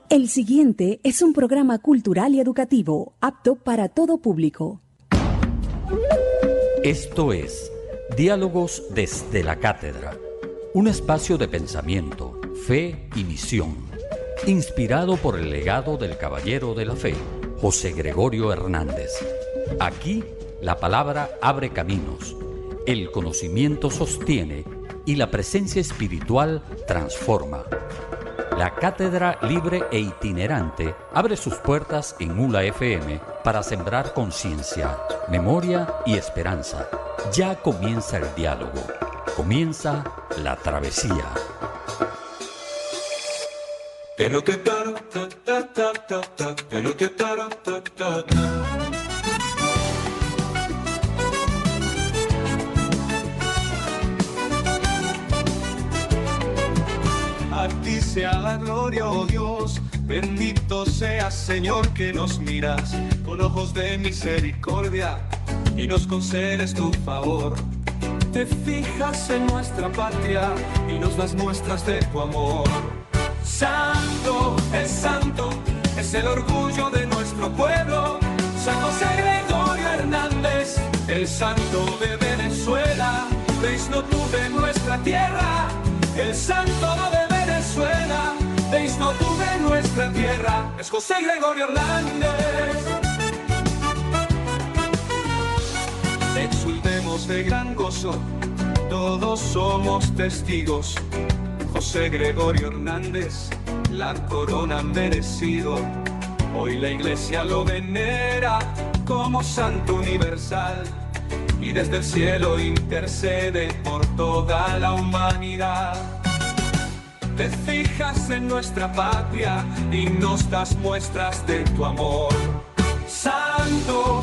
El siguiente es un programa cultural y educativo, apto para todo público. Esto es Diálogos desde la Cátedra, un espacio de pensamiento, fe y misión, inspirado por el legado del Caballero de la Fe, José Gregorio Hernández. Aquí, la palabra abre caminos, el conocimiento sostiene y la presencia espiritual transforma. La cátedra libre e itinerante abre sus puertas en ULA FM para sembrar conciencia, memoria y esperanza. Ya comienza el diálogo, comienza la travesía. A ti sea la gloria, oh Dios, bendito seas, Señor, que nos miras con ojos de misericordia y nos concedes tu favor. Te fijas en nuestra patria y nos das muestras de tu amor. Santo, es el orgullo de nuestro pueblo, San José Gregorio Hernández, el santo de Venezuela, Deisno tú de nuestra tierra, el santo de Venezuela, Deisno tú de nuestra tierra, es José Gregorio Hernández. Exultemos de gran gozo, todos somos testigos. José Gregorio Hernández, la corona merecido. Hoy la iglesia lo venera como santo universal y desde el cielo intercede por toda la humanidad. Te fijas en nuestra patria y nos das muestras de tu amor. Santo,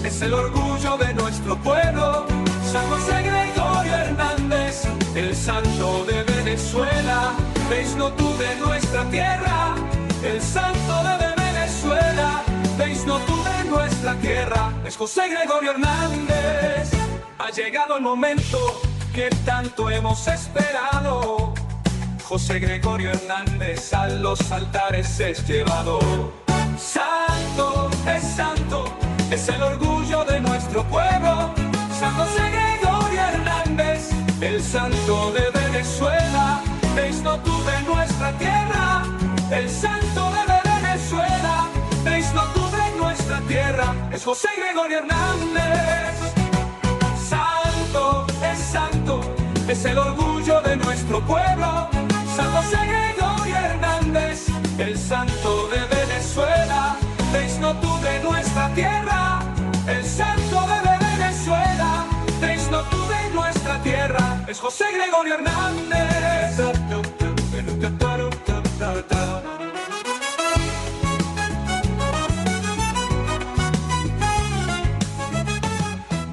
es el orgullo de nuestro pueblo, San José Gregorio Hernández, el santo de Venezuela, Deisno tú de nuestra tierra, el santo de Venezuela, Deisno tú de nuestra tierra, es José Gregorio Hernández. Ha llegado el momento que tanto hemos esperado, José Gregorio Hernández a los altares es llevado. Santo, es el orgullo de nuestro pueblo, San José Gregorio Hernández, el santo de Venezuela, Deisno tú de nuestra tierra, el santo de Venezuela, Deisno tú de nuestra tierra, es José Gregorio Hernández. Santo, es el orgullo de nuestro pueblo, San José Gregorio Hernández, el santo de Venezuela, Deisno tú de nuestra tierra, el santo de Venezuela, Deisno tú de nuestra tierra, es José Gregorio Hernández.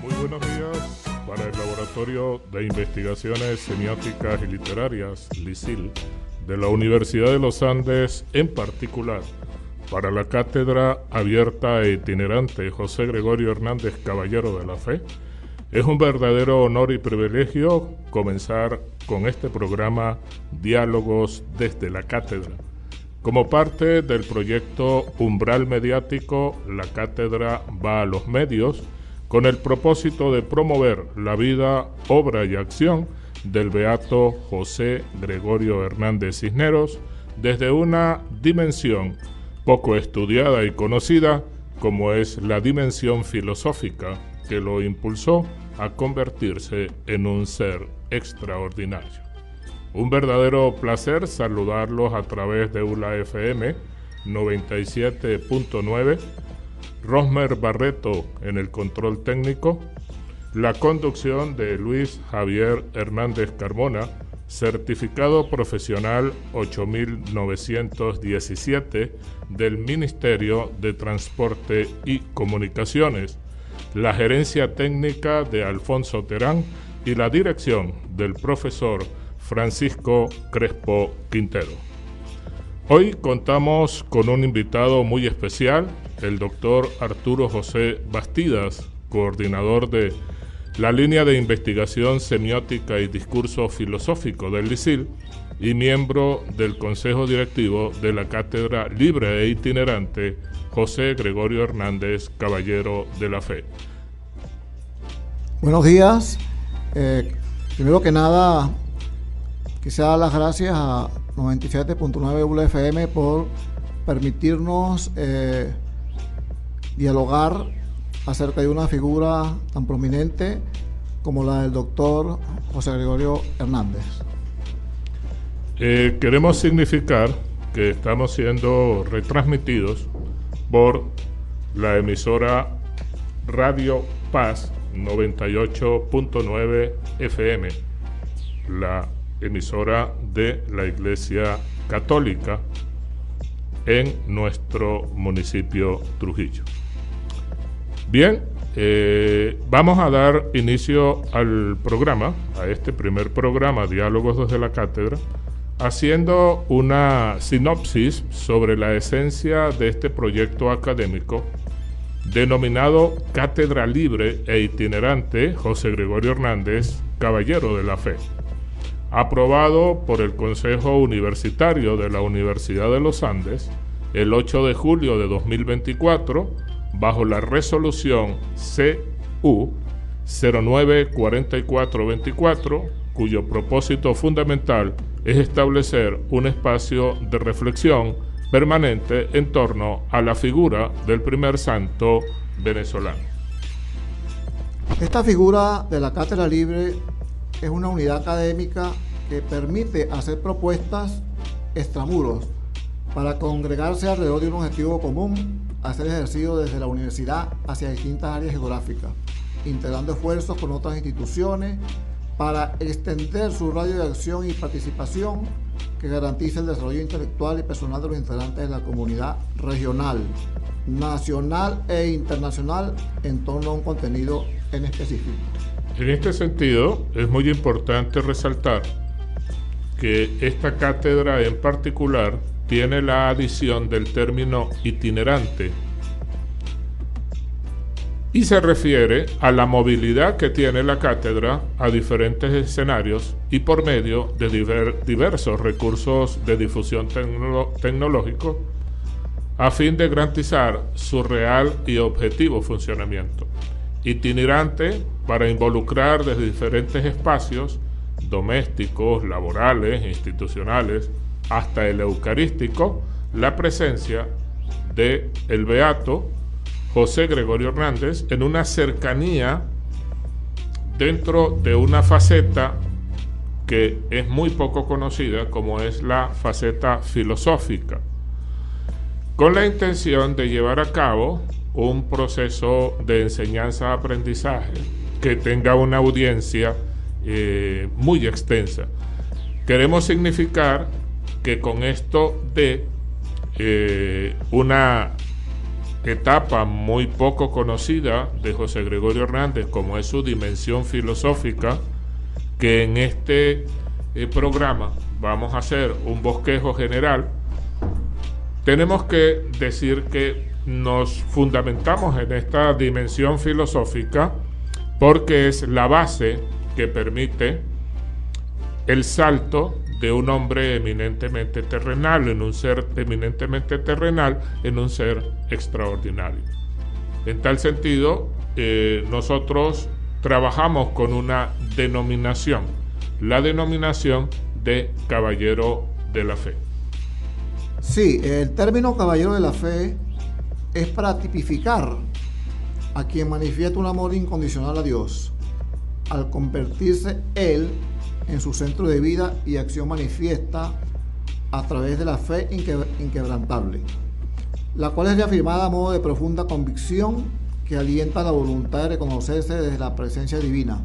Muy buenos días para el Laboratorio de Investigaciones Semióticas y Literarias, LISIL, de la Universidad de los Andes, en particular para la Cátedra Abierta e Itinerante José Gregorio Hernández, Caballero de la Fe. Es un verdadero honor y privilegio comenzar con este programa Diálogos desde la Cátedra. Como parte del proyecto Umbral Mediático, la Cátedra va a los medios con el propósito de promover la vida, obra y acción del beato José Gregorio Hernández Cisneros desde una dimensión poco estudiada y conocida como es la dimensión filosófica que lo impulsó a convertirse en un ser extraordinario. Un verdadero placer saludarlos a través de ULA FM 97.9, Rosmer Barreto en el control técnico, la conducción de Luis Javier Hernández Carmona, certificado profesional 8917 del Ministerio de Transporte y Comunicaciones, la gerencia técnica de Alfonso Terán y la dirección del profesor Francisco Crespo Quintero. Hoy contamos con un invitado muy especial, el doctor Arturo José Bastidas, coordinador de la línea de investigación semiótica y discurso filosófico del LISIL, y miembro del Consejo Directivo de la Cátedra Libre e Itinerante José Gregorio Hernández, Caballero de la Fe. Buenos días. Primero que nada, quisiera dar las gracias a 97.9 ULFM por permitirnos dialogar acerca de una figura tan prominente como la del doctor José Gregorio Hernández. Queremos significar que estamos siendo retransmitidos por la emisora Radio Paz 98.9 FM, la emisora de la Iglesia Católica en nuestro municipio Trujillo. Bien, vamos a dar inicio al programa, a este primer programa, Diálogos desde la Cátedra, haciendo una sinopsis sobre la esencia de este proyecto académico denominado Cátedra Libre e Itinerante José Gregorio Hernández, Caballero de la Fe, aprobado por el Consejo Universitario de la Universidad de los Andes el 8 de julio de 2024, bajo la resolución CU 094424, cuyo propósito fundamental es establecer un espacio de reflexión permanente en torno a la figura del primer santo venezolano. Esta figura de la Cátedra Libre es una unidad académica que permite hacer propuestas extramuros para congregarse alrededor de un objetivo común, hacer ejercicio desde la universidad hacia distintas áreas geográficas, integrando esfuerzos con otras instituciones para extender su radio de acción y participación que garantice el desarrollo intelectual y personal de los integrantes de la comunidad regional, nacional e internacional en torno a un contenido en específico. En este sentido, es muy importante resaltar que esta cátedra en particular tiene la adición del término itinerante y se refiere a la movilidad que tiene la cátedra a diferentes escenarios y por medio de diversos recursos de difusión tecnológico a fin de garantizar su real y objetivo funcionamiento. Itinerante para involucrar desde diferentes espacios domésticos, laborales, institucionales, hasta el eucarístico, la presencia de el beato José Gregorio Hernández en una cercanía dentro de una faceta que es muy poco conocida, como es la faceta filosófica, con la intención de llevar a cabo un proceso de enseñanza-aprendizaje que tenga una audiencia muy extensa. Queremos significar que con esto de una etapa muy poco conocida de José Gregorio Hernández, como es su dimensión filosófica, que en este programa vamos a hacer un bosquejo general, tenemos que decir que nos fundamentamos en esta dimensión filosófica porque es la base que permite el salto de un hombre eminentemente terrenal, en un ser eminentemente terrenal, en un ser extraordinario. En tal sentido, nosotros trabajamos con una denominación, la denominación de Caballero de la Fe. Sí, el término Caballero de la Fe es para tipificar a quien manifiesta un amor incondicional a Dios, al convertirse Él en su centro de vida y acción manifiesta a través de la fe inquebrantable, la cual es reafirmada a modo de profunda convicción que alienta la voluntad de reconocerse desde la presencia divina,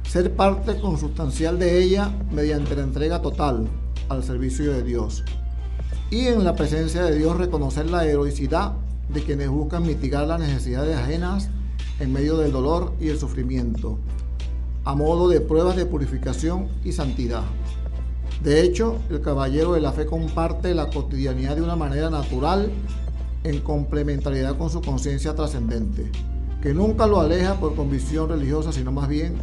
ser parte consustancial de ella mediante la entrega total al servicio de Dios, y en la presencia de Dios reconocer la heroicidad de quienes buscan mitigar las necesidades ajenas en medio del dolor y el sufrimiento, a modo de pruebas de purificación y santidad. De hecho, el Caballero de la Fe comparte la cotidianidad de una manera natural, en complementariedad con su conciencia trascendente, que nunca lo aleja por convicción religiosa, sino más bien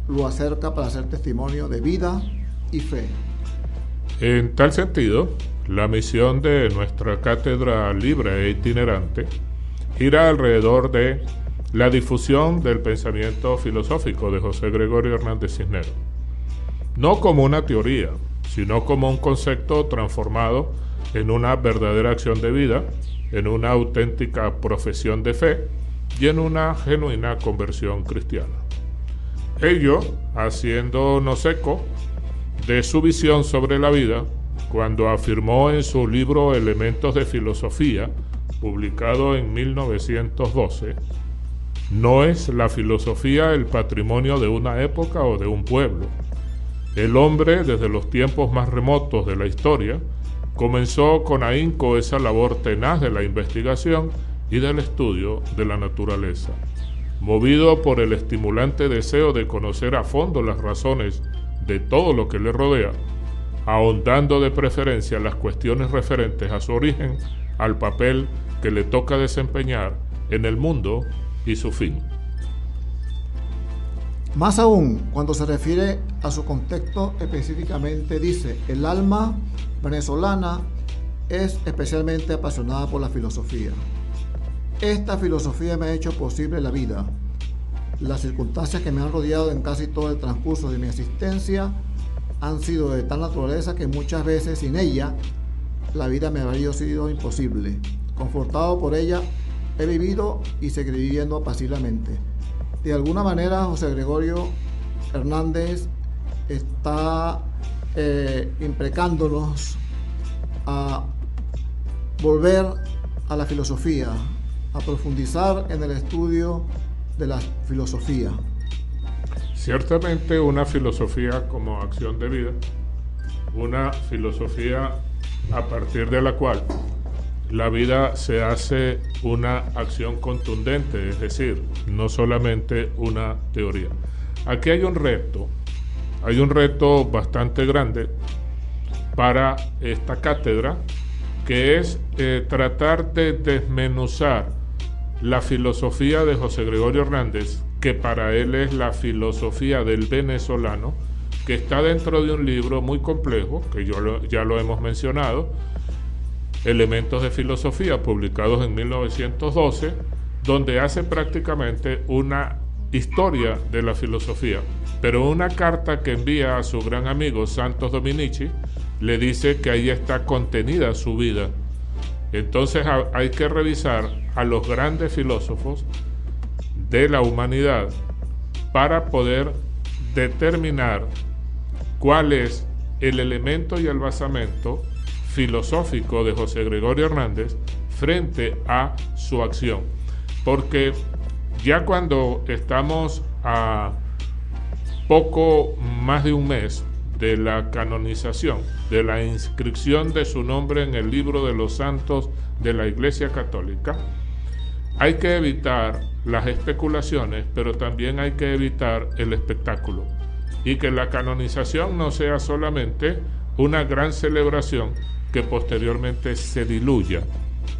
lo acerca para ser testimonio de vida y fe. En tal sentido, la misión de nuestra cátedra libre e itinerante gira alrededor de la difusión del pensamiento filosófico de José Gregorio Hernández Cisneros, no como una teoría, sino como un concepto transformado en una verdadera acción de vida, en una auténtica profesión de fe y en una genuina conversión cristiana. Ello haciéndonos eco de su visión sobre la vida cuando afirmó en su libro Elementos de Filosofía, publicado en 1912, no es la filosofía el patrimonio de una época o de un pueblo. El hombre, desde los tiempos más remotos de la historia, comenzó con ahínco esa labor tenaz de la investigación y del estudio de la naturaleza. Movido por el estimulante deseo de conocer a fondo las razones de todo lo que le rodea, ahondando de preferencia las cuestiones referentes a su origen, al papel que le toca desempeñar en el mundo y su fin. Más aún, cuando se refiere a su contexto específicamente, dice: el alma venezolana es especialmente apasionada por la filosofía. Esta filosofía me ha hecho posible la vida. Las circunstancias que me han rodeado en casi todo el transcurso de mi existencia han sido de tal naturaleza que muchas veces sin ella la vida me habría sido imposible. Confortado por ella, he vivido y seguiré viviendo apaciblemente. De alguna manera, José Gregorio Hernández está imprecándonos a volver a la filosofía, a profundizar en el estudio de la filosofía. Ciertamente una filosofía como acción de vida, una filosofía a partir de la cual la vida se hace una acción contundente, es decir, no solamente una teoría. Aquí hay un reto bastante grande para esta cátedra, que es tratar de desmenuzar la filosofía de José Gregorio Hernández, que para él es la filosofía del venezolano, que está dentro de un libro muy complejo, que ya lo hemos mencionado, Elementos de Filosofía, publicados en 1912, donde hace prácticamente una historia de la filosofía, pero una carta que envía a su gran amigo Santos Dominici le dice que ahí está contenida su vida. Entonces hay que revisar a los grandes filósofos de la humanidad para poder determinar cuál es el elemento y el basamento filosófico de José Gregorio Hernández frente a su acción. Porque ya cuando estamos a poco más de un mes de la canonización, de la inscripción de su nombre en el libro de los santos de la Iglesia Católica, hay que evitar las especulaciones, pero también hay que evitar el espectáculo, y que la canonización no sea solamente una gran celebración que posteriormente se diluya.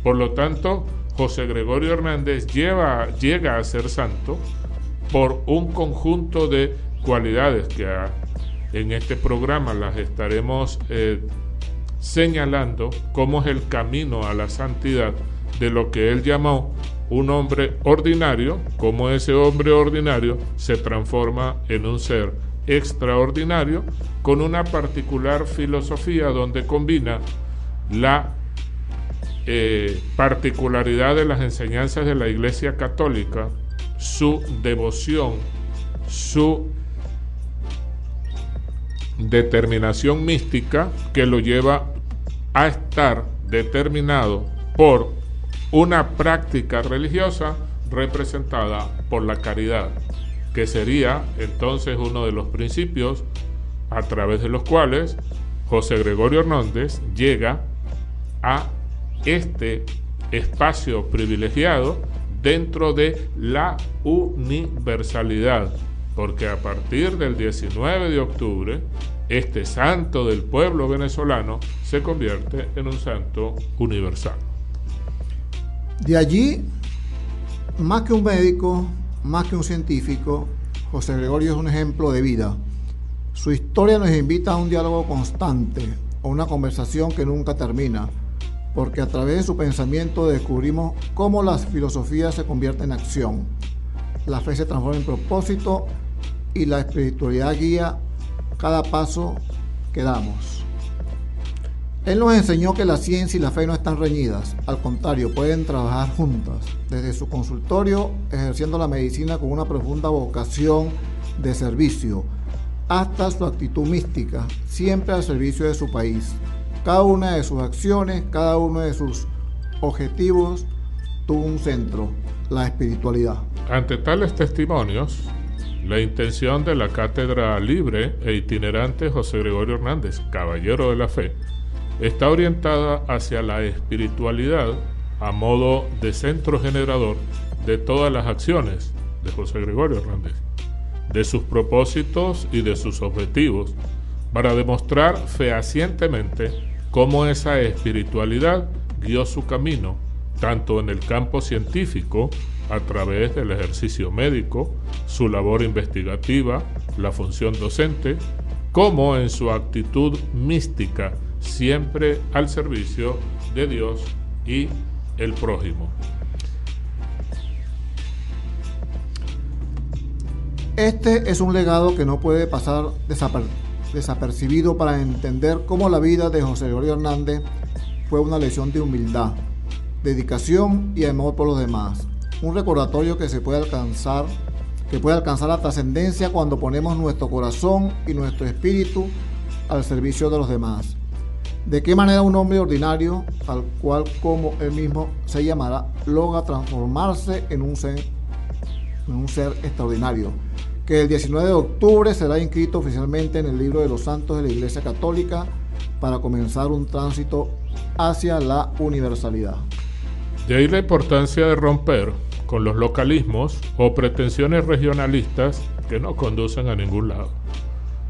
Por lo tanto, José Gregorio Hernández llega a ser santo por un conjunto de cualidades que en este programa las estaremos señalando cómo es el camino a la santidad de lo que él llamó un hombre ordinario, cómo ese hombre ordinario se transforma en un ser extraordinario con una particular filosofía donde combina la particularidad de las enseñanzas de la Iglesia Católica, su devoción, su determinación mística que lo lleva a estar determinado por una práctica religiosa representada por la caridad, que sería entonces uno de los principios a través de los cuales José Gregorio Hernández llega a este espacio privilegiado dentro de la universalidad, porque a partir del 19 de octubre, este santo del pueblo venezolano se convierte en un santo universal. De allí, más que un médico, más que un científico, José Gregorio es un ejemplo de vida. Su historia nos invita a un diálogo constante o una conversación que nunca termina, porque a través de su pensamiento descubrimos cómo la filosofía se convierte en acción, la fe se transforma en propósito y la espiritualidad guía cada paso que damos. Él nos enseñó que la ciencia y la fe no están reñidas, al contrario, pueden trabajar juntas, desde su consultorio, ejerciendo la medicina con una profunda vocación de servicio, hasta su actitud mística, siempre al servicio de su país. Cada una de sus acciones, cada uno de sus objetivos tuvo un centro, la espiritualidad. Ante tales testimonios, la intención de la cátedra libre e itinerante José Gregorio Hernández, Caballero de la Fe, está orientada hacia la espiritualidad a modo de centro generador de todas las acciones de José Gregorio Hernández, de sus propósitos y de sus objetivos, para demostrar fehacientemente cómo esa espiritualidad guió su camino, tanto en el campo científico, a través del ejercicio médico, su labor investigativa, la función docente, como en su actitud mística, siempre al servicio de Dios y el prójimo. Este es un legado que no puede pasar desapercibido para entender cómo la vida de José Gregorio Hernández fue una lección de humildad, dedicación y amor por los demás. Un recordatorio que puede alcanzar la trascendencia cuando ponemos nuestro corazón y nuestro espíritu al servicio de los demás. De qué manera un hombre ordinario, tal cual como él mismo se llamará, logra transformarse en un ser extraordinario, que el 19 de octubre será inscrito oficialmente en el libro de los santos de la Iglesia Católica para comenzar un tránsito hacia la universalidad. De ahí la importancia de romper con los localismos o pretensiones regionalistas que no conducen a ningún lado.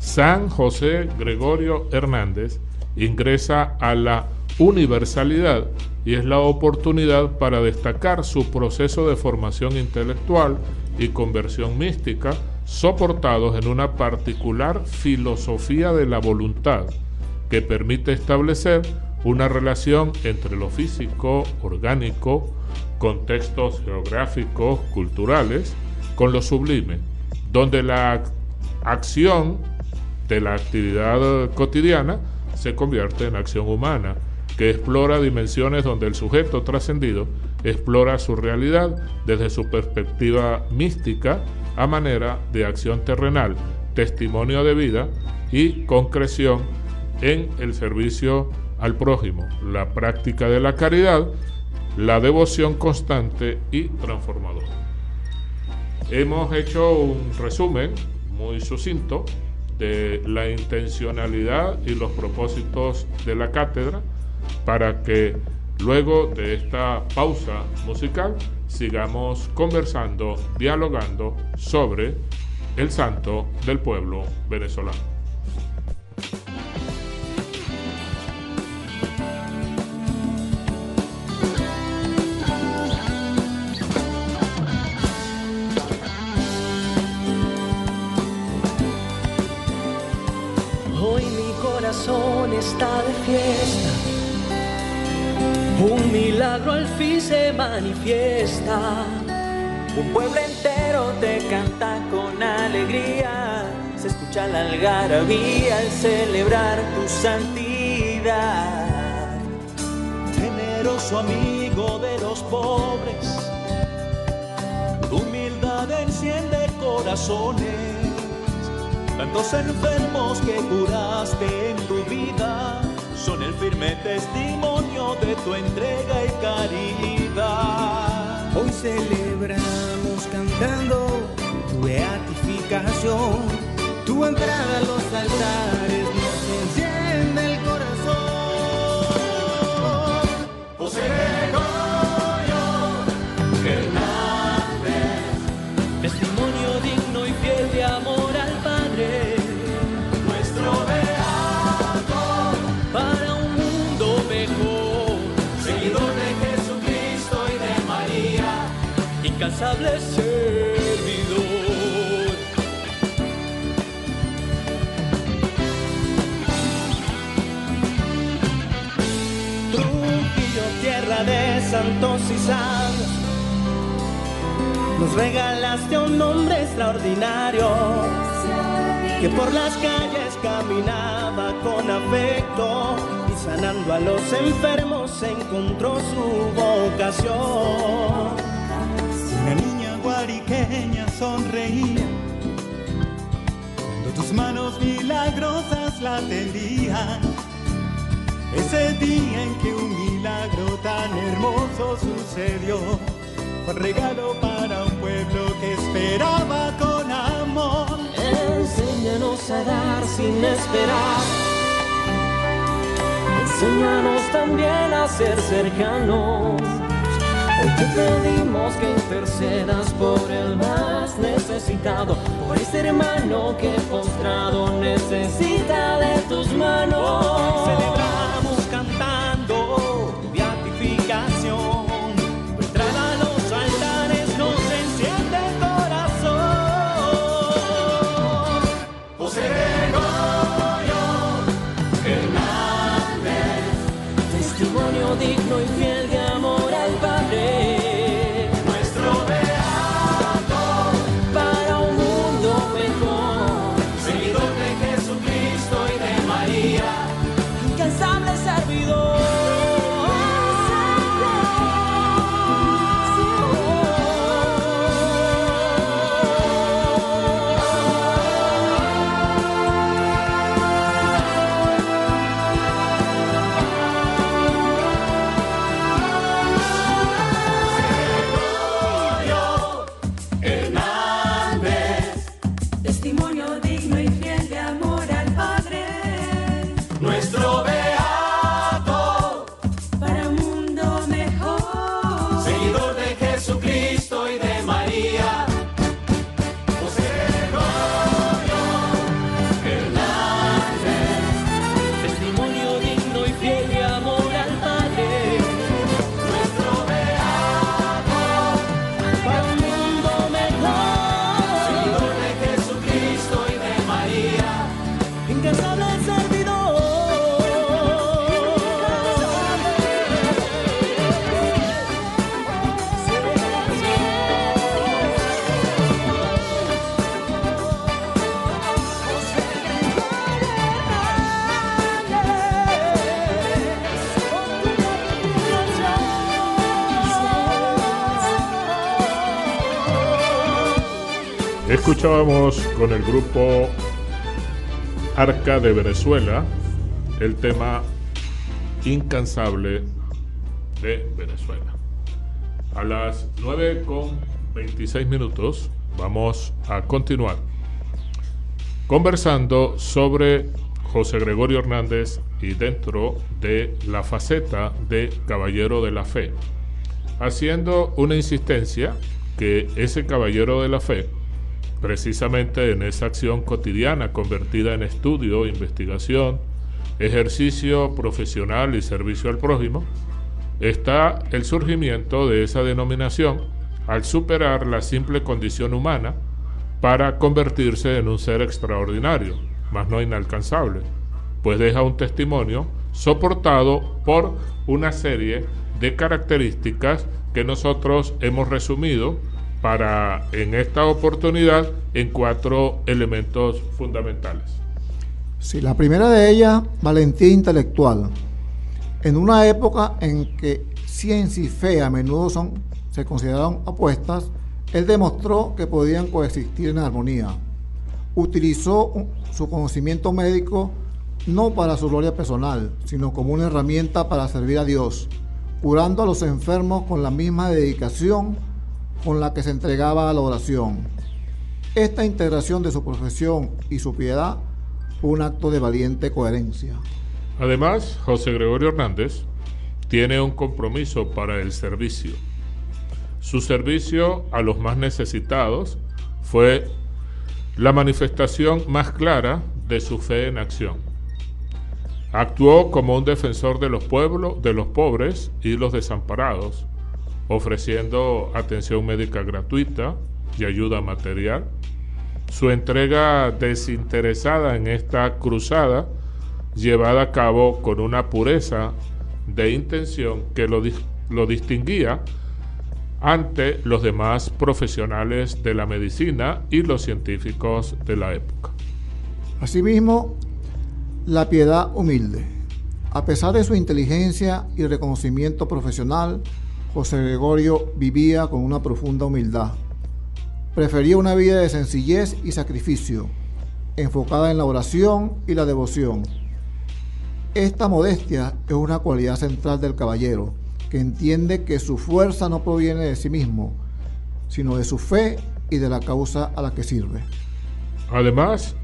San José Gregorio Hernández ingresa a la universalidad y es la oportunidad para destacar su proceso de formación intelectual y conversión mística, soportados en una particular filosofía de la voluntad que permite establecer una relación entre lo físico, orgánico, contextos geográficos, culturales, con lo sublime, donde la acción de la actividad cotidiana se convierte en acción humana, que explora dimensiones donde el sujeto trascendido explora su realidad desde su perspectiva mística a manera de acción terrenal, testimonio de vida y concreción en el servicio al prójimo, la práctica de la caridad, la devoción constante y transformadora. Hemos hecho un resumen muy sucinto de la intencionalidad y los propósitos de la cátedra para que luego de esta pausa musical sigamos conversando, dialogando sobre el santo del pueblo venezolano. Hoy mi corazón está de fiesta, un milagro al fin se manifiesta. Un pueblo entero te canta con alegría, se escucha la algarabía al celebrar tu santidad. Generoso amigo de los pobres, tu humildad enciende corazones. Tantos enfermos que curaste en tu vida son el firme testimonio de tu entrega y caridad. Hoy celebramos cantando tu beatificación, tu entrada a los altares nos enciende el corazón. José Gregorio Hernández, Testimonio digno y fiel de amor al Padre, nuestro beato, para un mundo mejor, seguidor de Jesucristo y de María, incansable servidor. santos y sabios, nos regalaste a un hombre extraordinario que por las calles caminaba con afecto y sanando a los enfermos encontró su vocación. Una niña guariqueña sonreía cuando tus manos milagrosas la atendían. Ese día en que un milagro tan hermoso sucedió, fue regalo para un pueblo que esperaba con amor. Enséñanos a dar sin esperar, enséñanos también a ser cercanos. Hoy te pedimos que intercedas por el más necesitado, por ese hermano que postrado necesita de tus manos. Celebramos cantando tu beatificación, tu entrada a los altares nos enciende el corazón. José Gregorio Hernández, Testimonio digno y fiel de amor al Padre, nuestro beato, para un mundo mejor, seguidor de Jesucristo y de María, incansable servidor. Hernández, Testimonio digno y fiel de amor al Padre, nuestro beato, para un mundo mejor. seguidor de Jesucristo y de María, José Gregorio Hernández, Testimonio digno y fiel de amor al Padre, nuestro beato, para un mundo mejor, seguidor de Jesucristo y de María, incansable servidor. Escuchábamos con el grupo Arca de Venezuela el tema Incansable de Venezuela. A las 9:26 vamos a continuar conversando sobre José Gregorio Hernández y dentro de la faceta de Caballero de la Fe, haciendo una insistencia que ese Caballero de la Fe, precisamente en esa acción cotidiana convertida en estudio, investigación, ejercicio profesional y servicio al prójimo, está el surgimiento de esa denominación al superar la simple condición humana para convertirse en un ser extraordinario, mas no inalcanzable, pues deja un testimonio soportado por una serie de características que nosotros hemos resumido para en esta oportunidad en 4 elementos fundamentales. Sí, la primera de ellas, valentía intelectual. En una época en que ciencia y fe a menudo se consideraron opuestas, él demostró que podían coexistir en armonía. Utilizó su conocimiento médico no para su gloria personal, sino como una herramienta para servir a Dios, curando a los enfermos con la misma dedicación con la que se entregaba a la oración. Esta integración de su profesión y su piedad fue un acto de valiente coherencia. Además, José Gregorio Hernández tiene un compromiso para el servicio. Su servicio a los más necesitados fue la manifestación más clara de su fe en acción. Actuó como un defensor de los pueblos, de los pobres y los desamparados, ofreciendo atención médica gratuita y ayuda material. Su entrega desinteresada en esta cruzada, llevada a cabo con una pureza de intención que lo lo distinguía ante los demás profesionales de la medicina y los científicos de la época. Asimismo, la piedad humilde. A pesar de su inteligencia y reconocimiento profesional, José Gregorio vivía con una profunda humildad. Prefería una vida de sencillez y sacrificio, enfocada en la oración y la devoción. Esta modestia es una cualidad central del caballero, que entiende que su fuerza no proviene de sí mismo, sino de su fe y de la causa a la que sirve. Además,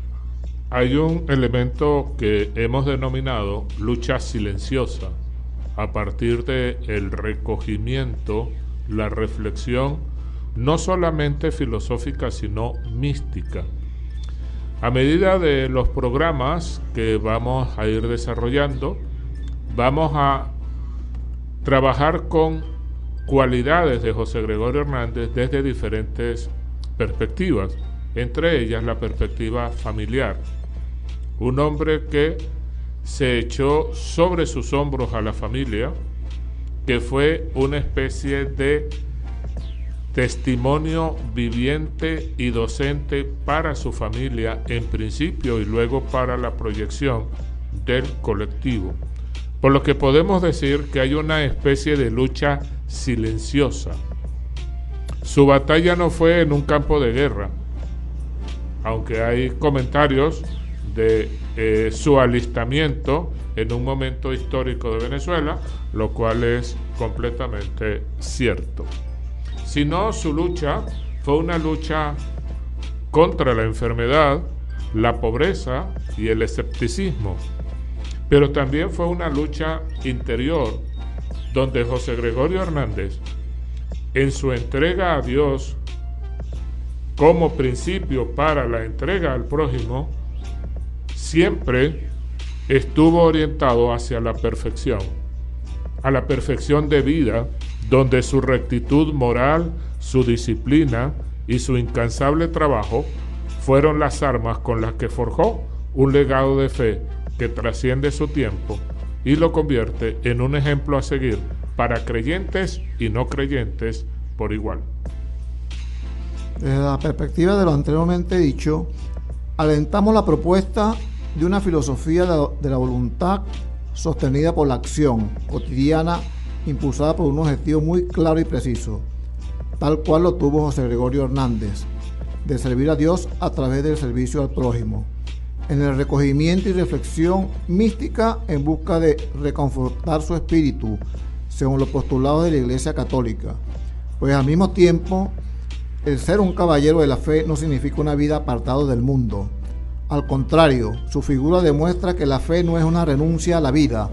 hay un elemento que hemos denominado lucha silenciosa, a partir del recogimiento, la reflexión, no solamente filosófica, sino mística. A medida de los programas que vamos a ir desarrollando, vamos a trabajar con cualidades de José Gregorio Hernández desde diferentes perspectivas, entre ellas la perspectiva familiar. Un hombre que se echó sobre sus hombros a la familia, que fue una especie de testimonio viviente y docente para su familia en principio y luego para la proyección del colectivo. Por lo que podemos decir que hay una especie de lucha silenciosa. Su batalla no fue en un campo de guerra, aunque hay comentarios de su alistamiento en un momento histórico de Venezuela, lo cual es completamente cierto. Sino su lucha fue una lucha contra la enfermedad, la pobreza y el escepticismo. Pero también fue una lucha interior, donde José Gregorio Hernández, en su entrega a Dios como principio para la entrega al prójimo, siempre estuvo orientado hacia la perfección, a la perfección de vida, donde su rectitud moral, su disciplina y su incansable trabajo fueron las armas con las que forjó un legado de fe que trasciende su tiempo y lo convierte en un ejemplo a seguir para creyentes y no creyentes por igual. Desde la perspectiva de lo anteriormente dicho, alentamos la propuesta de una filosofía de la voluntad sostenida por la acción cotidiana, impulsada por un objetivo muy claro y preciso, tal cual lo tuvo José Gregorio Hernández, de servir a Dios a través del servicio al prójimo, en el recogimiento y reflexión mística en busca de reconfortar su espíritu, según los postulados de la Iglesia Católica, pues al mismo tiempo, el ser un caballero de la fe no significa una vida apartado del mundo. Al contrario, su figura demuestra que la fe no es una renuncia a la vida,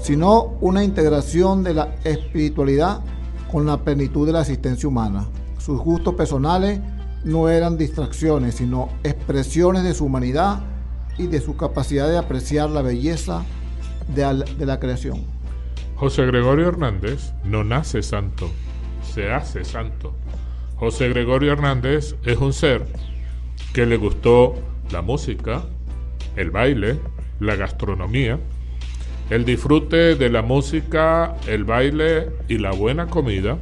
sino una integración de la espiritualidad con la plenitud de la existencia humana. Sus gustos personales no eran distracciones, sino expresiones de su humanidad y de su capacidad de apreciar la belleza de la creación. José Gregorio Hernández no nace santo, se hace santo. José Gregorio Hernández es un ser que le gustó la música, el baile, la gastronomía, el disfrute de la música, el baile y la buena comida.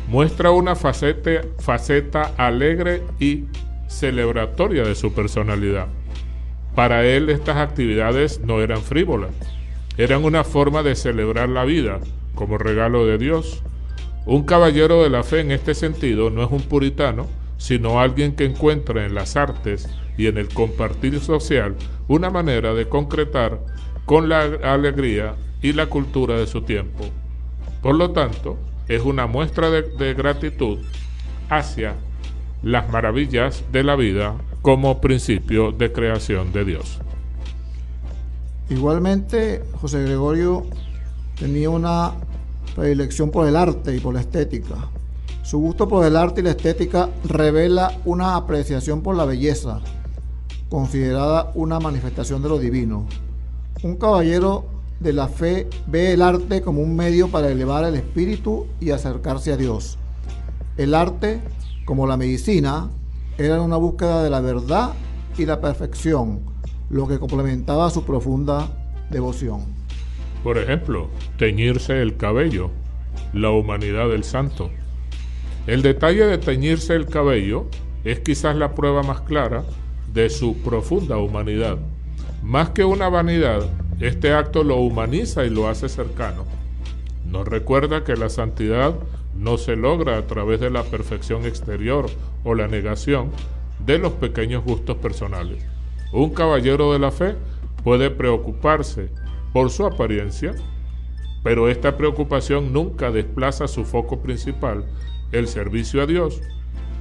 Muestra una faceta alegre y celebratoria de su personalidad. Para él estas actividades no eran frívolas, eran una forma de celebrar la vida como regalo de Dios. Un caballero de la fe en este sentido no es un puritano, sino alguien que encuentra en las artes y en el compartir social una manera de concretar con la alegría y la cultura de su tiempo. Por lo tanto, es una muestra de gratitud hacia las maravillas de la vida como principio de creación de Dios. Igualmente, José Gregorio tenía una predilección por el arte y por la estética. Su gusto por el arte y la estética revela una apreciación por la belleza, considerada una manifestación de lo divino. Un caballero de la fe ve el arte como un medio para elevar el espíritu y acercarse a Dios. El arte, como la medicina, era una búsqueda de la verdad y la perfección, lo que complementaba su profunda devoción. Por ejemplo, teñirse el cabello la humanidad del santo. El detalle de teñirse el cabello es quizás la prueba más clara de su profunda humanidad. Más que una vanidad, este acto lo humaniza y lo hace cercano. Nos recuerda que la santidad no se logra a través de la perfección exterior o la negación de los pequeños gustos personales. Un caballero de la fe puede preocuparse por su apariencia, pero esta preocupación nunca desplaza su foco principal, el servicio a Dios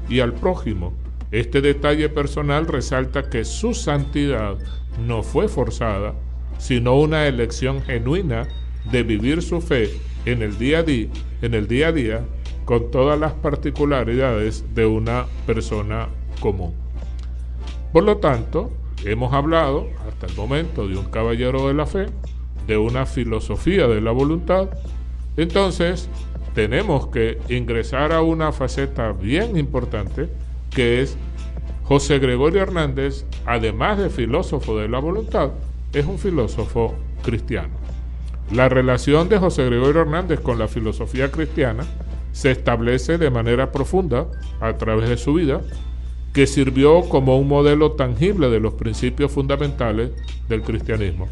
y al prójimo. Este detalle personal resalta que su santidad no fue forzada, sino una elección genuina de vivir su fe en el día a día, con todas las particularidades de una persona común. Por lo tanto, hemos hablado hasta el momento de un caballero de la fe, de una filosofía de la voluntad. Entonces, tenemos que ingresar a una faceta bien importante, que es José Gregorio Hernández, además de filósofo de la voluntad, es un filósofo cristiano. La relación de José Gregorio Hernández con la filosofía cristiana se establece de manera profunda a través de su vida, que sirvió como un modelo tangible de los principios fundamentales del cristianismo.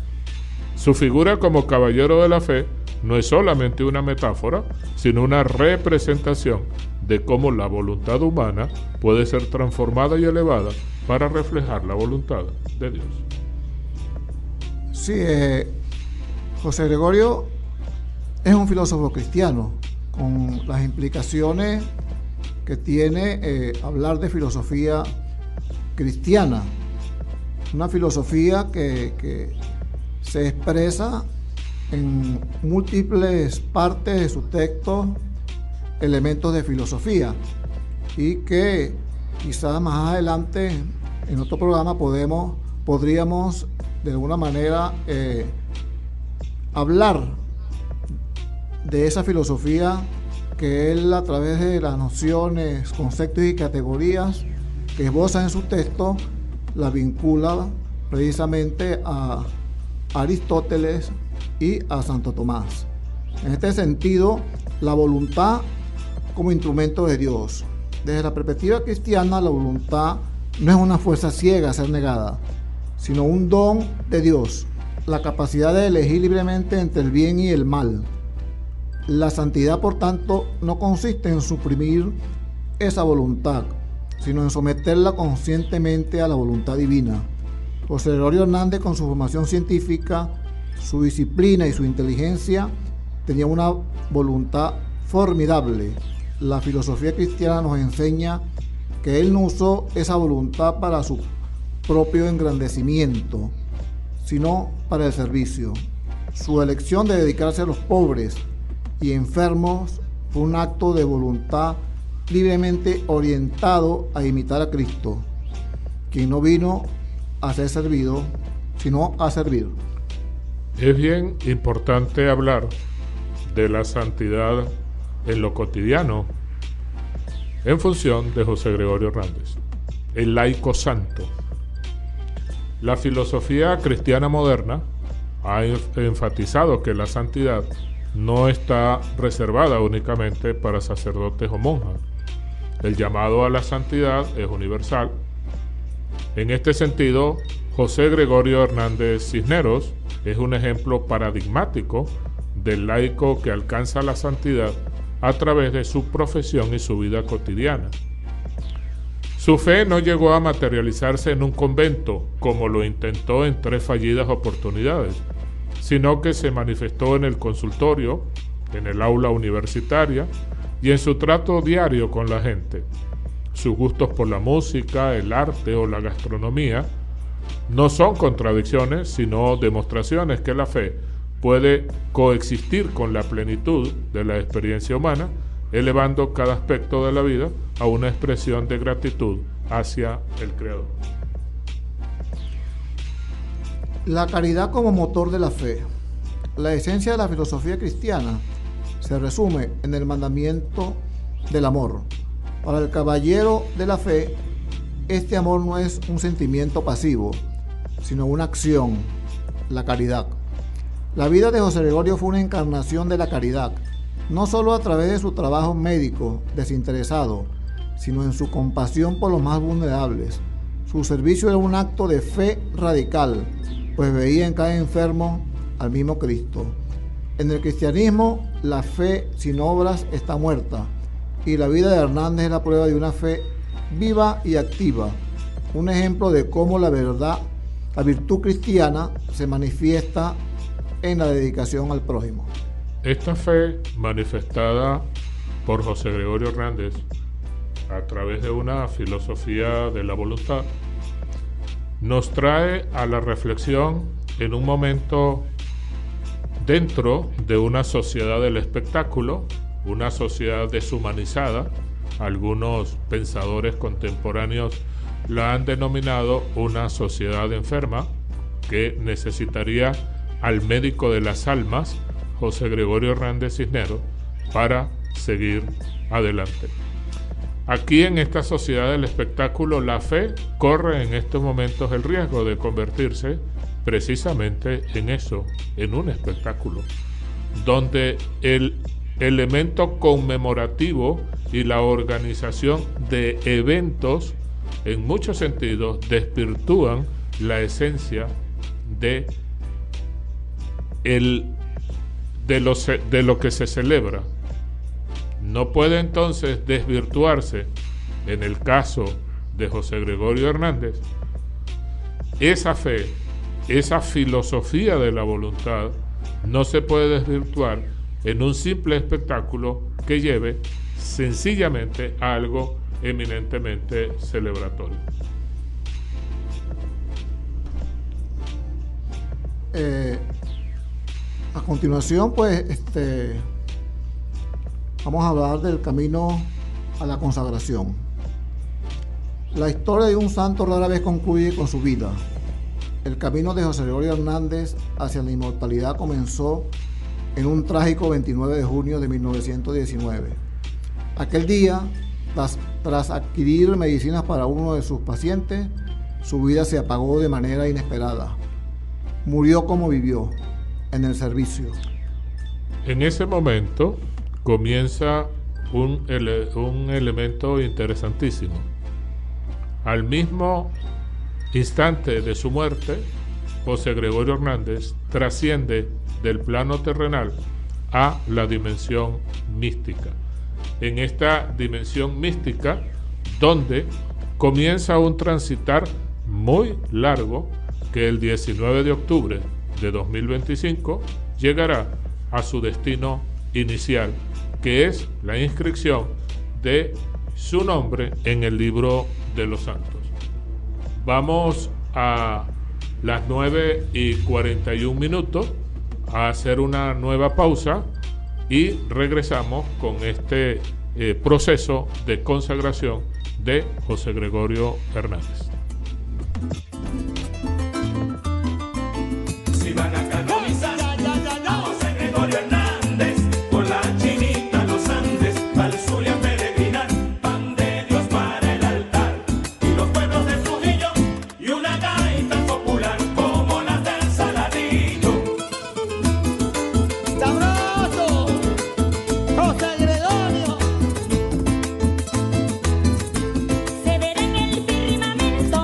Su figura como caballero de la fe no es solamente una metáfora, sino una representación de cómo la voluntad humana puede ser transformada y elevada para reflejar la voluntad de Dios. Sí, José Gregorio es un filósofo cristiano, con las implicaciones que tiene hablar de filosofía cristiana, una filosofía que se expresa en múltiples partes de su texto, elementos de filosofía, y que quizás más adelante en otro programa podríamos de alguna manera hablar de esa filosofía que él, a través de las nociones, conceptos y categorías que esboza en su texto, la vincula precisamente a Aristóteles y a Santo Tomás. En este sentido, la voluntad como instrumento de Dios. Desde la perspectiva cristiana, la voluntad no es una fuerza ciega a ser negada, sino un don de Dios, la capacidad de elegir libremente entre el bien y el mal. La santidad, por tanto, no consiste en suprimir esa voluntad, sino en someterla conscientemente a la voluntad divina. José Gregorio Hernández, con su formación científica, su disciplina y su inteligencia, tenía una voluntad formidable. La filosofía cristiana nos enseña que él no usó esa voluntad para su propio engrandecimiento, sino para el servicio. Su elección de dedicarse a los pobres y enfermos fue un acto de voluntad libremente orientado a imitar a Cristo, quien no vino a ser servido, sino a servir. Es bien importante hablar de la santidad en lo cotidiano en función de José Gregorio Hernández, el laico santo. La filosofía cristiana moderna ha enfatizado que la santidad no está reservada únicamente para sacerdotes o monjas. El llamado a la santidad es universal. En este sentido, José Gregorio Hernández Cisneros es un ejemplo paradigmático del laico que alcanza la santidad a través de su profesión y su vida cotidiana. Su fe no llegó a materializarse en un convento, como lo intentó en 3 fallidas oportunidades, sino que se manifestó en el consultorio, en el aula universitaria y en su trato diario con la gente. Sus gustos por la música, el arte o la gastronomía no son contradicciones, sino demostraciones que la fe puede coexistir con la plenitud de la experiencia humana, elevando cada aspecto de la vida a una expresión de gratitud hacia el Creador. La caridad como motor de la fe. La esencia de la filosofía cristiana se resume en el mandamiento del amor. Para el caballero de la fe, este amor no es un sentimiento pasivo, sino una acción, la caridad. La vida de José Gregorio fue una encarnación de la caridad, no solo a través de su trabajo médico desinteresado, sino en su compasión por los más vulnerables. Su servicio era un acto de fe radical, pues veía en cada enfermo al mismo Cristo. En el cristianismo, la fe sin obras está muerta, y la vida de Hernández es la prueba de una fe viva y activa, un ejemplo de cómo la virtud cristiana se manifiesta en la dedicación al prójimo. Esta fe manifestada por José Gregorio Hernández a través de una filosofía de la voluntad nos trae a la reflexión en un momento dentro de una sociedad del espectáculo, una sociedad deshumanizada. Algunos pensadores contemporáneos la han denominado una sociedad enferma que necesitaría al médico de las almas, José Gregorio Hernández Cisneros, para seguir adelante. Aquí en esta sociedad del espectáculo, la fe corre en estos momentos el riesgo de convertirse precisamente en eso, en un espectáculo, donde el elemento conmemorativo y la organización de eventos en muchos sentidos desvirtúan la esencia de lo que se celebra. No puede entonces desvirtuarse, en el caso de José Gregorio Hernández, esa fe, esa filosofía de la voluntad, no se puede desvirtuar en un simple espectáculo que lleve sencillamente a algo eminentemente celebratorio. A continuación, pues, vamos a hablar del camino a la consagración. La historia de un santo rara vez concluye con su vida. El camino de José Gregorio Hernández hacia la inmortalidad comenzó en un trágico 29 de junio de 1919. Aquel día, tras adquirir medicinas para uno de sus pacientes, su vida se apagó de manera inesperada. Murió como vivió, en el servicio. En ese momento comienza un elemento interesantísimo. Al mismo instante de su muerte, José Gregorio Hernández trasciende del plano terrenal a la dimensión mística. En esta dimensión mística, donde comienza un transitar muy largo que el 19 de octubre de 2025 llegará a su destino inicial, que es la inscripción de su nombre en el libro de los santos. Vamos a las 9:41 a hacer una nueva pausa y regresamos con este proceso de consagración de José Gregorio Hernández. Si van a canonizar a José Gregorio Hernández, con la chinita los Andes, al Zulia a peregrinar, pan de Dios para el altar, y los pueblos de Trujillo, y una gaita popular como las del Saladillo. ¡Sabroso! ¡José Gregorio! Se verá en el firmamento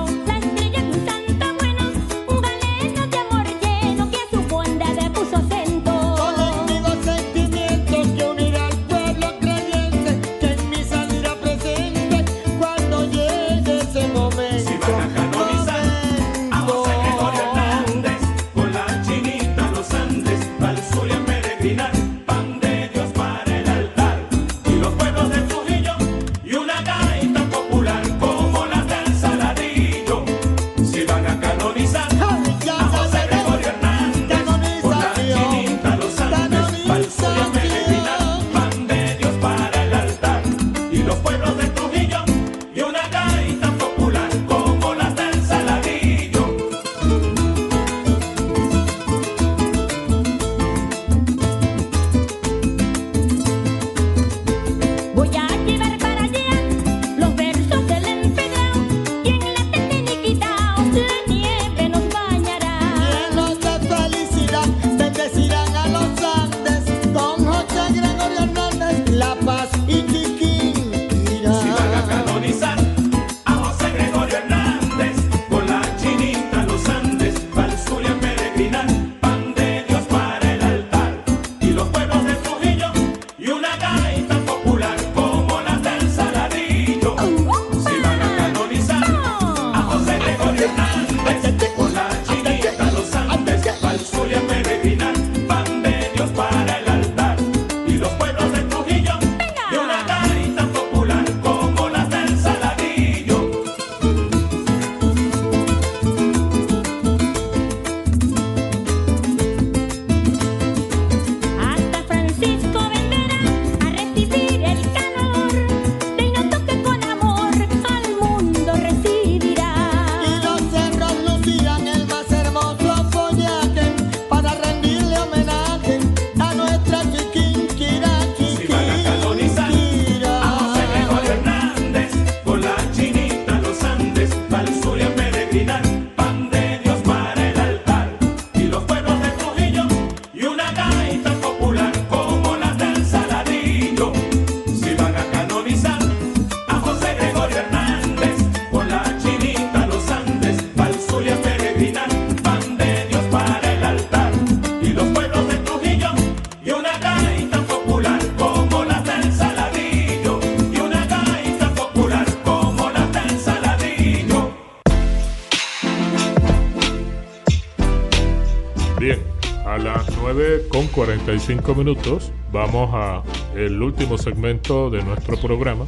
7:45. Vamos a el último segmento de nuestro programa,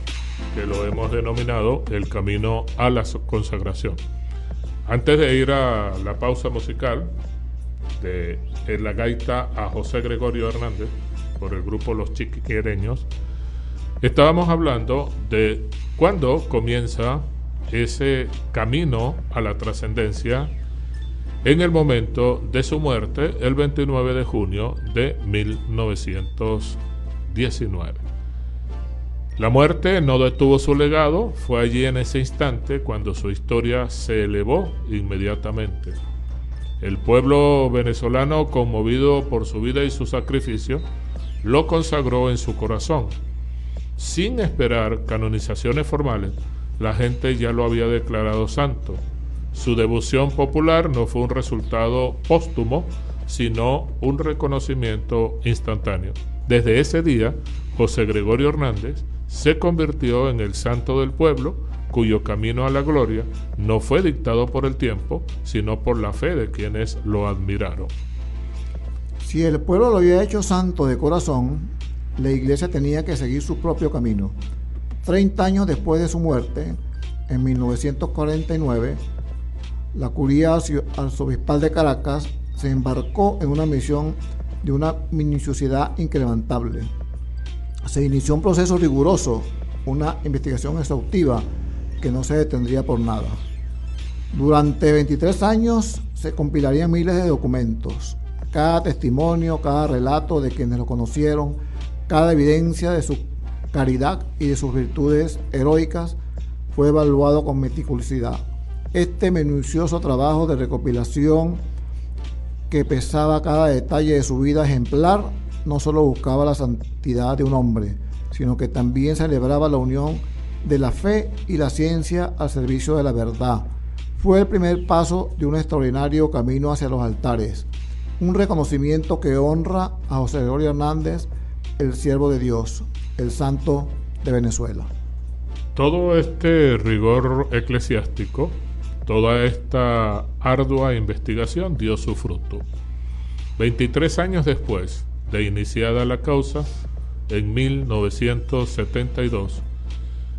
que lo hemos denominado El Camino a la Consagración. Antes de ir a la pausa musical de En la Gaita a José Gregorio Hernández por el grupo Los Chiquiquereños, estábamos hablando de cuándo comienza ese camino a la trascendencia en el momento de su muerte, el 29 de junio de 1919. La muerte no detuvo su legado, fue allí en ese instante cuando su historia se elevó inmediatamente. El pueblo venezolano, conmovido por su vida y su sacrificio, lo consagró en su corazón. Sin esperar canonizaciones formales, la gente ya lo había declarado santo. Su devoción popular no fue un resultado póstumo, sino un reconocimiento instantáneo. Desde ese día, José Gregorio Hernández se convirtió en el santo del pueblo, cuyo camino a la gloria no fue dictado por el tiempo, sino por la fe de quienes lo admiraron. Si el pueblo lo había hecho santo de corazón, la Iglesia tenía que seguir su propio camino. 30 años después de su muerte, en 1949, la Curia Arzobispal de Caracas se embarcó en una misión de una minuciosidad incrementable. Se inició un proceso riguroso, una investigación exhaustiva que no se detendría por nada. Durante 23 años se compilarían miles de documentos. Cada testimonio, cada relato de quienes lo conocieron, cada evidencia de su caridad y de sus virtudes heroicas fue evaluado con meticulosidad. Este minucioso trabajo de recopilación, que pesaba cada detalle de su vida ejemplar, no solo buscaba la santidad de un hombre, sino que también celebraba la unión de la fe y la ciencia al servicio de la verdad. Fue el primer paso de un extraordinario camino hacia los altares, un reconocimiento que honra a José Gregorio Hernández, el siervo de Dios, el santo de Venezuela. Todo este rigor eclesiástico, toda esta ardua investigación dio su fruto. 23 años después de iniciada la causa, en 1972,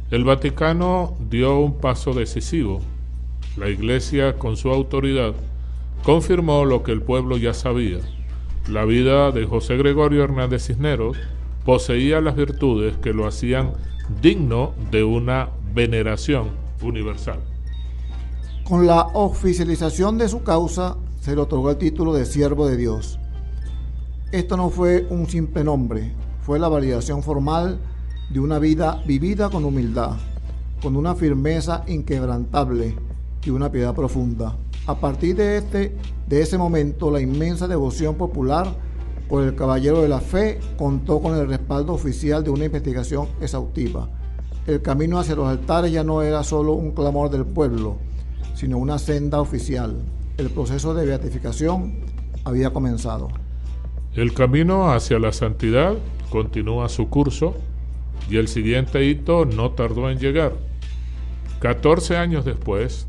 el Vaticano dio un paso decisivo. La Iglesia, con su autoridad, confirmó lo que el pueblo ya sabía. La vida de José Gregorio Hernández Cisneros poseía las virtudes que lo hacían digno de una veneración universal. Con la oficialización de su causa, se le otorgó el título de siervo de Dios. Esto no fue un simple nombre, fue la validación formal de una vida vivida con humildad, con una firmeza inquebrantable y una piedad profunda. A partir de ese momento, la inmensa devoción popular por el caballero de la fe contó con el respaldo oficial de una investigación exhaustiva. El camino hacia los altares ya no era solo un clamor del pueblo, sino una senda oficial. El proceso de beatificación había comenzado. El camino hacia la santidad continúa su curso y el siguiente hito no tardó en llegar. 14 años después,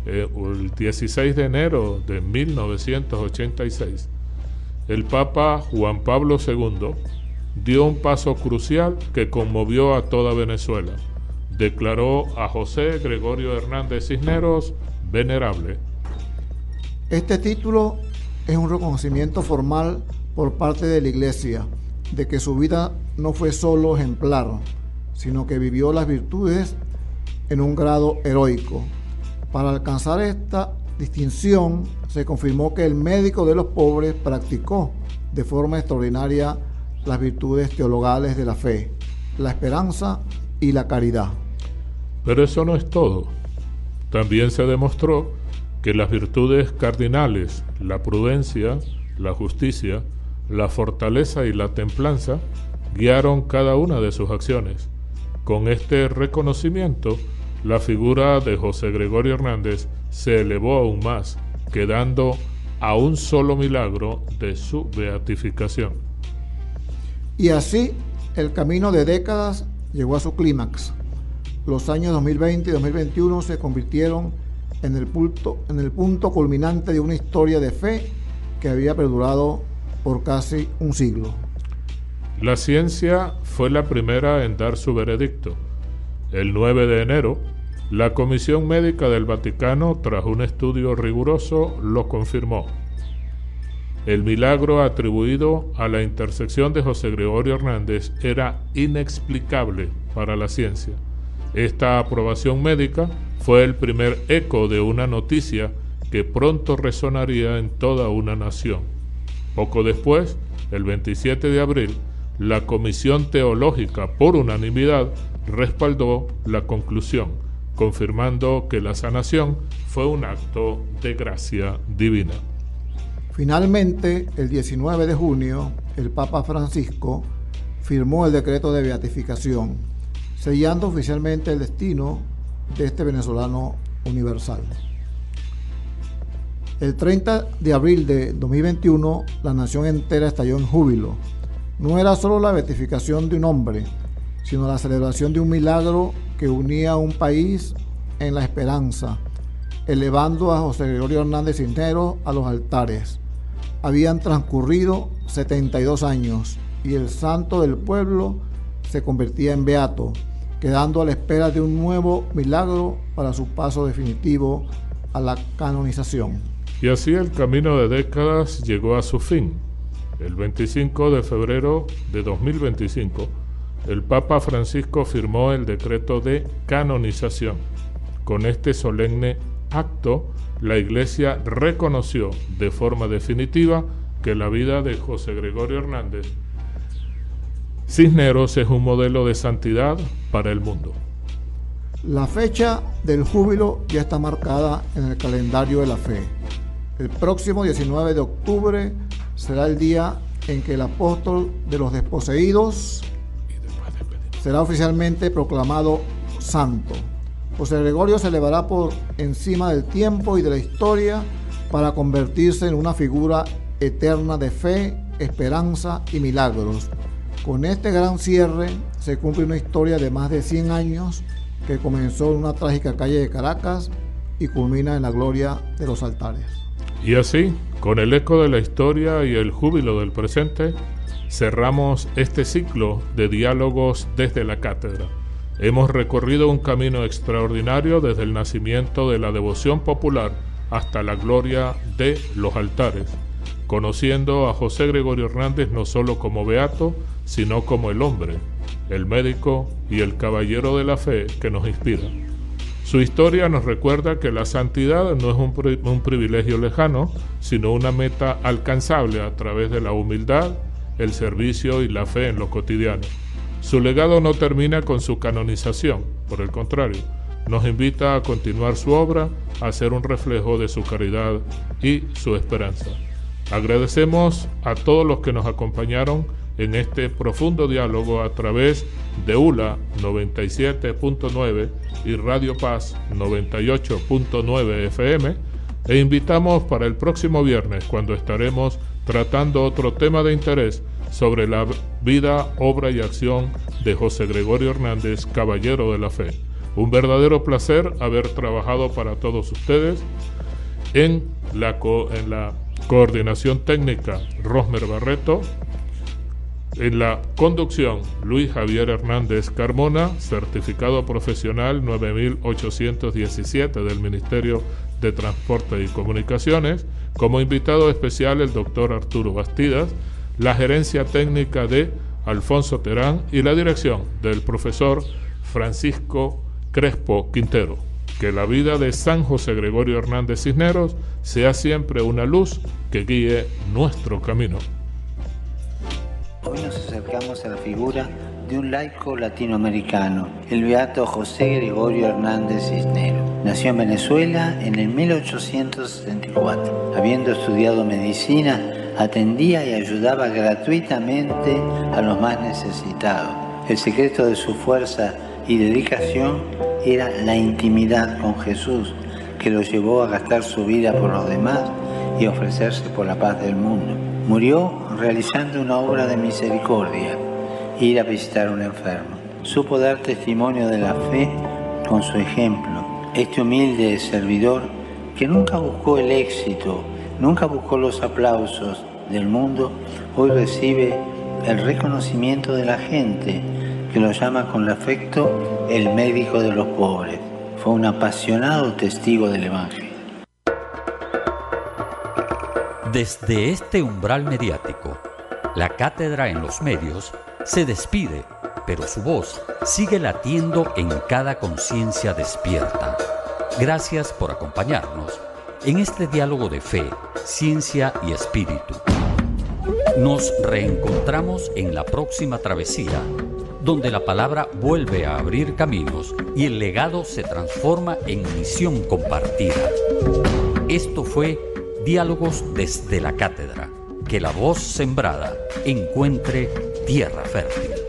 el 16 de enero de 1986, el Papa Juan Pablo II dio un paso crucial que conmovió a toda Venezuela. Declaró a José Gregorio Hernández Cisneros venerable. Este título es un reconocimiento formal por parte de la Iglesia de que su vida no fue solo ejemplar, sino que vivió las virtudes en un grado heroico. Para alcanzar esta distinción, se confirmó que el médico de los pobres practicó de forma extraordinaria las virtudes teologales de la fe, la esperanza y la caridad. Pero eso no es todo. También se demostró que las virtudes cardinales, la prudencia, la justicia, la fortaleza y la templanza, guiaron cada una de sus acciones. Con este reconocimiento, la figura de José Gregorio Hernández se elevó aún más, quedando a un solo milagro de su beatificación. Y así, el camino de décadas llegó a su clímax. Los años 2020 y 2021 se convirtieron en el punto culminante de una historia de fe que había perdurado por casi un siglo. La ciencia fue la primera en dar su veredicto. El 9 de enero, la Comisión Médica del Vaticano, tras un estudio riguroso, lo confirmó. El milagro atribuido a la intersección de José Gregorio Hernández era inexplicable para la ciencia. Esta aprobación médica fue el primer eco de una noticia que pronto resonaría en toda una nación. Poco después, el 27 de abril, la Comisión Teológica, por unanimidad, respaldó la conclusión, confirmando que la sanación fue un acto de gracia divina. Finalmente, el 19 de junio, el Papa Francisco firmó el decreto de beatificación, sellando oficialmente el destino de este venezolano universal. El 30 de abril de 2021, la nación entera estalló en júbilo. No era solo la beatificación de un hombre, sino la celebración de un milagro que unía a un país en la esperanza, elevando a José Gregorio Hernández Cisneros a los altares. Habían transcurrido 72 años y el santo del pueblo se convertía en beato, quedando a la espera de un nuevo milagro para su paso definitivo a la canonización. Y así el camino de décadas llegó a su fin. El 25 de febrero de 2025, el Papa Francisco firmó el decreto de canonización. Con este solemne acto, la Iglesia reconoció de forma definitiva que la vida de José Gregorio Hernández Cisneros es un modelo de santidad para el mundo. La fecha del júbilo ya está marcada en el calendario de la fe. El próximo 19 de octubre será el día en que el apóstol de los desposeídos será oficialmente proclamado santo. José Gregorio se elevará por encima del tiempo y de la historia para convertirse en una figura eterna de fe, esperanza y milagros. Con este gran cierre se cumple una historia de más de 100 años que comenzó en una trágica calle de Caracas y culmina en la gloria de los altares. Y así, con el eco de la historia y el júbilo del presente, cerramos este ciclo de diálogos desde la cátedra. Hemos recorrido un camino extraordinario desde el nacimiento de la devoción popular hasta la gloria de los altares, conociendo a José Gregorio Hernández no solo como beato, sino como el hombre, el médico y el caballero de la fe que nos inspira. Su historia nos recuerda que la santidad no es un privilegio lejano, sino una meta alcanzable a través de la humildad, el servicio y la fe en lo cotidiano. Su legado no termina con su canonización, por el contrario, nos invita a continuar su obra, a ser un reflejo de su caridad y su esperanza. Agradecemos a todos los que nos acompañaron en este profundo diálogo a través de ULA 97.9 y Radio Paz 98.9 FM e invitamos para el próximo viernes, cuando estaremos tratando otro tema de interés sobre la vida, obra y acción de José Gregorio Hernández, caballero de la fe. Un verdadero placer haber trabajado para todos ustedes. En la coordinación técnica, Rosmer Barreto. En la conducción, Luis Javier Hernández Carmona, certificado profesional 9817 del Ministerio de Transporte y Comunicaciones. Como invitado especial, el doctor Arturo Bastidas, la gerencia técnica de Alfonso Terán y la dirección del profesor Francisco Crespo Quintero. Que la vida de San José Gregorio Hernández Cisneros sea siempre una luz que guíe nuestro camino. Hoy nos acercamos a la figura de un laico latinoamericano, el beato José Gregorio Hernández Cisneros. Nació en Venezuela en el 1874. Habiendo estudiado medicina, atendía y ayudaba gratuitamente a los más necesitados. El secreto de su fuerza y dedicación era la intimidad con Jesús, que lo llevó a gastar su vida por los demás y a ofrecerse por la paz del mundo. Murió realizando una obra de misericordia, ir a visitar a un enfermo. Supo dar testimonio de la fe con su ejemplo. Este humilde servidor, que nunca buscó el éxito, nunca buscó los aplausos, del mundo, hoy recibe el reconocimiento de la gente, que lo llama con afecto el médico de los pobres. Fue un apasionado testigo del Evangelio. Desde este umbral mediático, la cátedra en los medios se despide, pero su voz sigue latiendo en cada conciencia despierta. Gracias por acompañarnos en este diálogo de fe, ciencia y espíritu. Nos reencontramos en la próxima travesía, donde la palabra vuelve a abrir caminos y el legado se transforma en misión compartida. Esto fue Diálogos desde la Cátedra. Que la voz sembrada encuentre tierra fértil.